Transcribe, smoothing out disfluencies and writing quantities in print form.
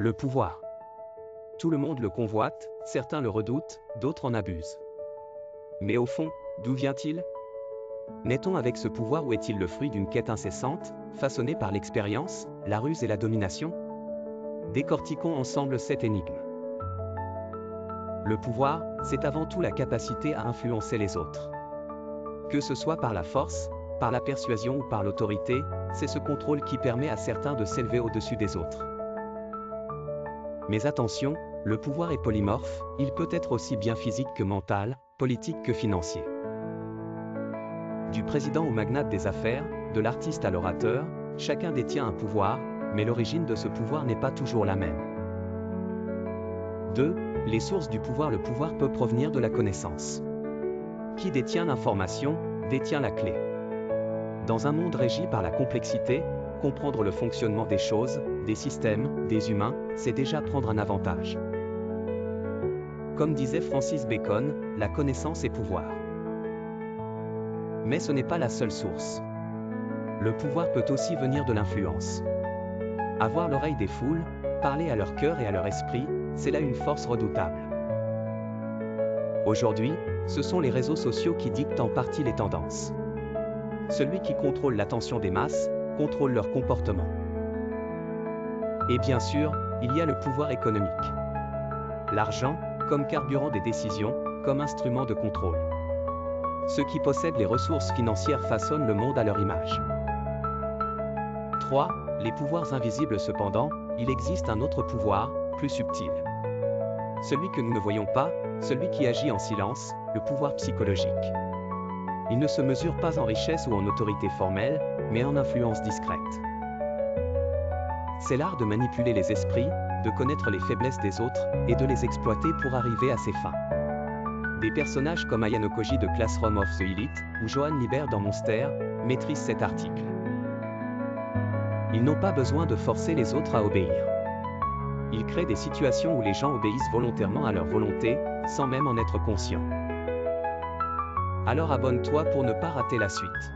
Le pouvoir. Tout le monde le convoite, certains le redoutent, d'autres en abusent. Mais au fond, d'où vient-il? Naît-on avec ce pouvoir ou est-il le fruit d'une quête incessante, façonnée par l'expérience, la ruse et la domination? Décortiquons ensemble cette énigme. Le pouvoir, c'est avant tout la capacité à influencer les autres. Que ce soit par la force, par la persuasion ou par l'autorité, c'est ce contrôle qui permet à certains de s'élever au-dessus des autres. Mais attention, le pouvoir est polymorphe, il peut être aussi bien physique que mental, politique que financier. Du président au magnate des affaires, de l'artiste à l'orateur, chacun détient un pouvoir, mais l'origine de ce pouvoir n'est pas toujours la même. 2. Les sources du pouvoir. Le pouvoir peut provenir de la connaissance. Qui détient l'information, détient la clé. Dans un monde régi par la complexité, comprendre le fonctionnement des choses, des systèmes, des humains, c'est déjà prendre un avantage. Comme disait Francis Bacon, la connaissance est pouvoir. Mais ce n'est pas la seule source. Le pouvoir peut aussi venir de l'influence. Avoir l'oreille des foules, parler à leur cœur et à leur esprit, c'est là une force redoutable. Aujourd'hui, ce sont les réseaux sociaux qui dictent en partie les tendances. Celui qui contrôle l'attention des masses, contrôle leur comportement. Et bien sûr, il y a le pouvoir économique. L'argent, comme carburant des décisions, comme instrument de contrôle. Ceux qui possèdent les ressources financières façonnent le monde à leur image. 3. Les pouvoirs invisibles. Cependant, il existe un autre pouvoir, plus subtil. Celui que nous ne voyons pas, celui qui agit en silence, le pouvoir psychologique. Il ne se mesure pas en richesse ou en autorité formelle, mais en influence discrète. C'est l'art de manipuler les esprits, de connaître les faiblesses des autres, et de les exploiter pour arriver à ses fins. Des personnages comme Ayano Koji de Classroom of the Elite, ou Johan Liber dans Monster, maîtrisent cet article. Ils n'ont pas besoin de forcer les autres à obéir. Ils créent des situations où les gens obéissent volontairement à leur volonté, sans même en être conscients. Alors abonne-toi pour ne pas rater la suite.